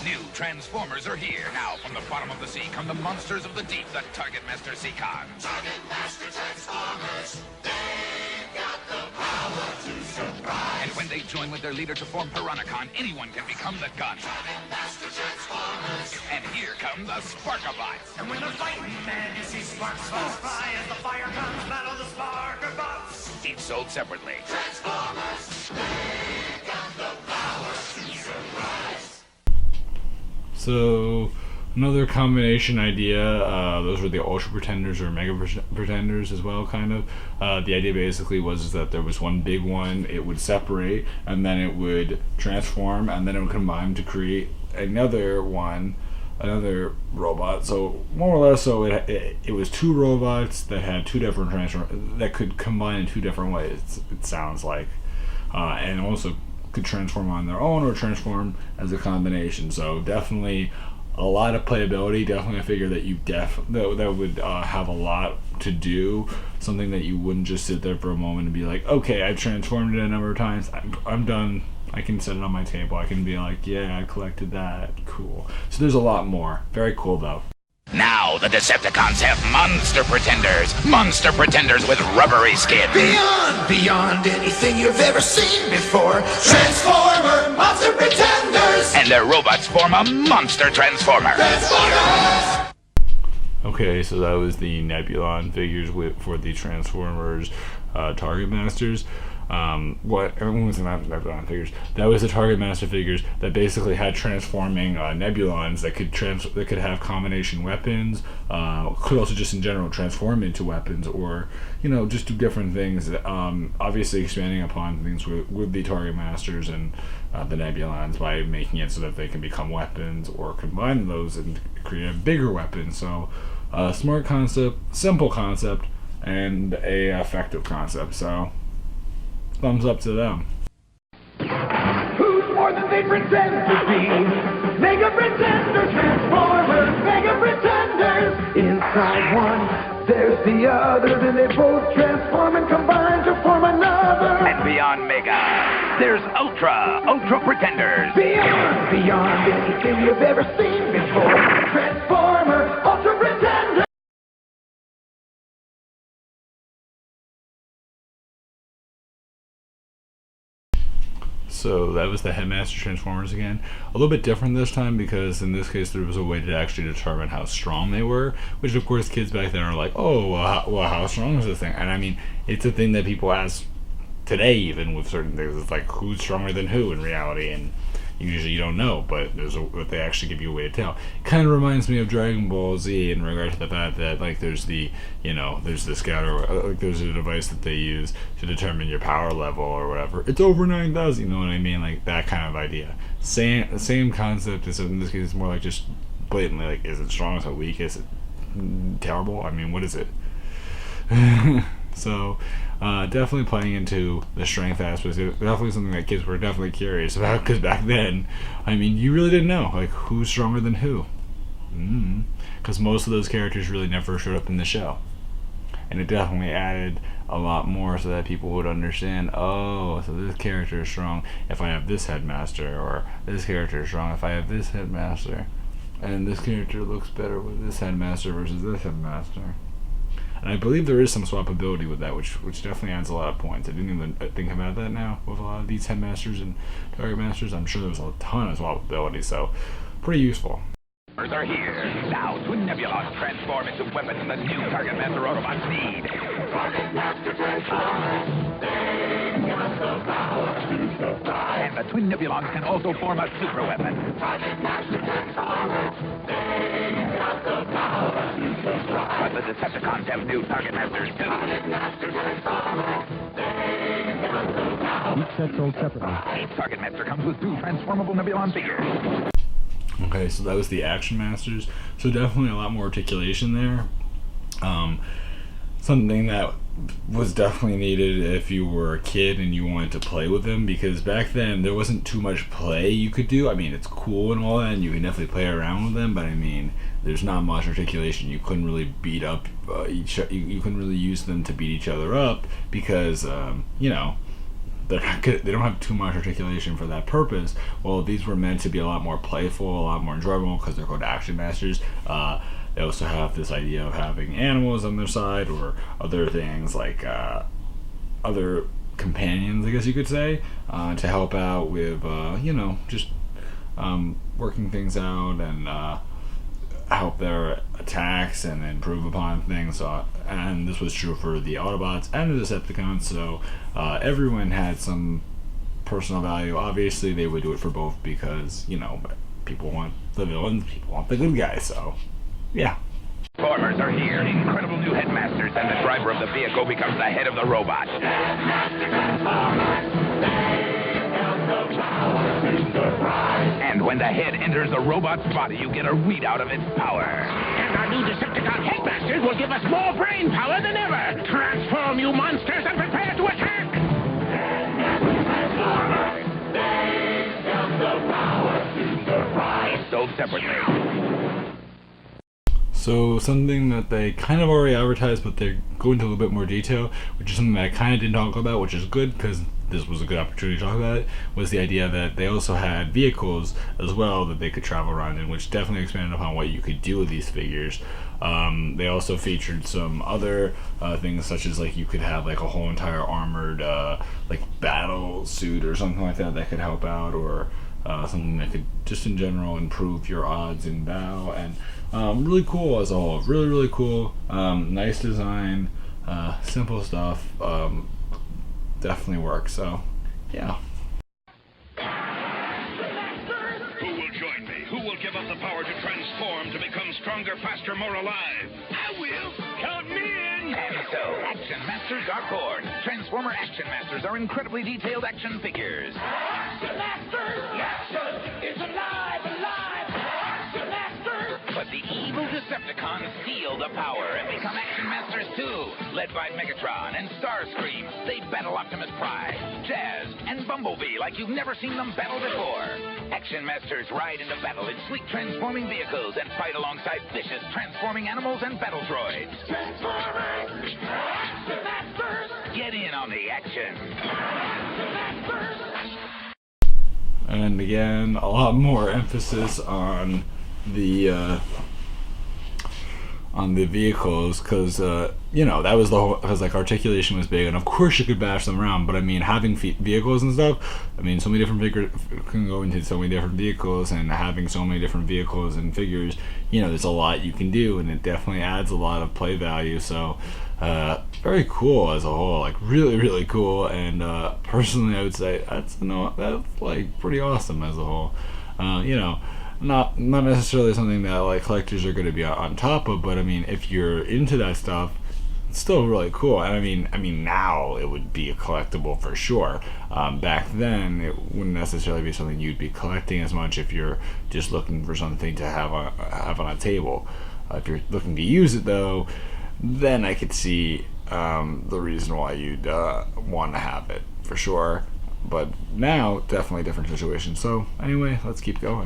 new Transformers are here. Now, from the bottom of the sea come the monsters of the deep, the Target Master Seacons. Target Master Transformers, they've got the power to surprise. And when they join with their leader to form Piranacon, anyone can become the gun. Target Master Transformers. And here come the Sparkabots. And when they're fighting, man, you see sparks fly as the fire comes battle the Sparkabots. Each sold separately. Transformers, they've got the power to surprise. So, another combination idea, those were the Ultra Pretenders or Mega Pretenders as well, kind of. The idea basically was that there was one big one, it would separate, and then it would transform, and then it would combine to create another one, another robot. So, more or less, so it was two robots that had two different that could combine in two different ways, it sounds like. And also could transform on their own or transform as a combination. So definitely a lot of playability. Definitely a figure that you that would have a lot to do. Something that you wouldn't just sit there for a moment and be like, okay, I've transformed it a number of times. I'm done. I can set it on my table. I can be like, yeah, I collected that. Cool. So there's a lot more. Very cool though. Now the Decepticons have Monster Pretenders. Monster Pretenders with rubbery skin. Beyond anything you've ever seen before. Transformer Monster Pretenders. And their robots form a Monster Transformer. Transformers. Okay, so that was the Nebulon figures for the Transformers Target Masters. Everyone was not Nebulon figures. That was the Target Master figures that basically had transforming Nebulons that could have combination weapons. Could also just in general transform into weapons, or just do different things. Obviously expanding upon things with the Target Masters and the Nebulons by making it so that they can become weapons or combine those and create a bigger weapon. So smart concept, simple concept, and a effective concept. So thumbs up to them. Who's more than they pretend to be? Mega Pretenders, Transformers, Mega Pretenders. Inside one, there's the other. Then they both transform and combine to form another. And beyond Mega, there's Ultra Pretenders. Beyond anything you've ever seen before. Transformer, Ultra Pretenders. So that was the Headmaster Transformers again. A little bit different this time because in this case there was a way to actually determine how strong they were, which of course kids back then are like, oh, well, how strong is this thing? And I mean, it's a thing that people ask today even with certain things. It's like, who's stronger than who in reality? And usually you don't know, but they actually give you a way to tell. It kind of reminds me of Dragon Ball Z in regard to the fact that like there's the there's the scouter, like there's a device that they use to determine your power level or whatever. It's over 9,000, you know what I mean? Like that kind of idea. Same concept, is in this case it's more like just blatantly like, is it strong, is it weak, is it terrible? I mean, what is it? So definitely playing into the strength aspects. It's definitely something that kids were definitely curious about, because back then, I mean, you really didn't know like who's stronger than who, because most of those characters really never showed up in the show, and it definitely added a lot more so that people would understand, oh, so this character is strong if I have this headmaster, or this character is strong if I have this headmaster, and this character looks better with this headmaster versus this headmaster. And I believe there is some swappability with that, which definitely adds a lot of points. I didn't even think about that now with a lot of these Headmasters and Target Masters. I'm sure there's a ton of swappability, so pretty useful. Are here. Now, twin Nebulons transform into weapons the new Target Master Autobots need. Target Master Transformers, they've got the power to surprise. And the twin Nebulons can also form a super weapon. Target Master Transformers, they've got the power to surprise. But the Decepticons have new Target Masters too. Target Master Transformers, they've got the power. Each set sold separately. Each Target Master comes with 2 transformable Nebulon figures. Okay, so that was the Action Masters. So definitely a lot more articulation there. Something that was definitely needed if you were a kid and you wanted to play with them, because back then there wasn't too much play you could do. I mean, it's cool and all that, and you can definitely play around with them, but I mean, there's not much articulation. You couldn't really beat up you couldn't really use them to beat each other up because they don't have too much articulation for that purpose. Well, these were meant to be a lot more playful, a lot more enjoyable because they're called Action Masters. They also have this idea of having animals on their side or other things like other companions, I guess you could say, to help out with just working things out and help their attacks and improve upon things. And this was true for the Autobots and the Decepticons, so everyone had some personal value. Obviously, they would do it for both because, people want the villains, people want the good guys, so, yeah. Transformers are here, incredible new headmasters, and the driver of the vehicle becomes the head of the robot. And when the head enters the robot's body, you get a readout of its power. And our new Decepticon headmasters will give us more brain power than ever. Transform, you monsters, and prepare to attack! Sold separately. So something that they kind of already advertised, but they go into a little bit more detail, which is something that I kind of didn't talk about, which is good because this was a good opportunity to talk about it, was the idea that they also had vehicles as well that they could travel around in, which definitely expanded upon what you could do with these figures. They also featured some other things, such as like you could have like a whole entire armored like battle suit or something like that that could help out, or something that could just in general improve your odds in battle. And really cool as a whole, really cool. Nice design, simple stuff. Definitely works. So yeah. Who will join me? Who will give up the power to transform, to become stronger, faster, more alive? I will! Count me in! And so, Action Masters are born. Transformer Action Masters are incredibly detailed action figures. Action Masters! Action is alive! Action Masters! But the evil Decepticons steal the power and become Action Masters too. Led by Megatron and Starscream, they battle Optimus Prime, Jazz, and Bumblebee like you've never seen them battle before. Action Masters ride into battle in sleek transforming vehicles and fight alongside vicious transforming animals and battle droids. Transforming! Action Masters! Get in on the action. Action Masters! And again, a lot more emphasis on the vehicles, because that was the whole, because like articulation was big, and of course you could bash them around, but I mean having vehicles and stuff, I mean so many different figures can go into so many different vehicles, and having so many different vehicles and figures, there's a lot you can do, and it definitely adds a lot of play value. So very cool as a whole, like really cool. And personally I would say that's like pretty awesome as a whole. Not necessarily something that like collectors are going to be on top of, but I mean if you're into that stuff, it's still really cool. And I mean now it would be a collectible for sure. Back then it wouldn't necessarily be something you'd be collecting as much if you're just looking for something to have on a table. If you're looking to use it though, then I could see the reason why you'd want to have it for sure. But now definitely different situation. So anyway, let's keep going.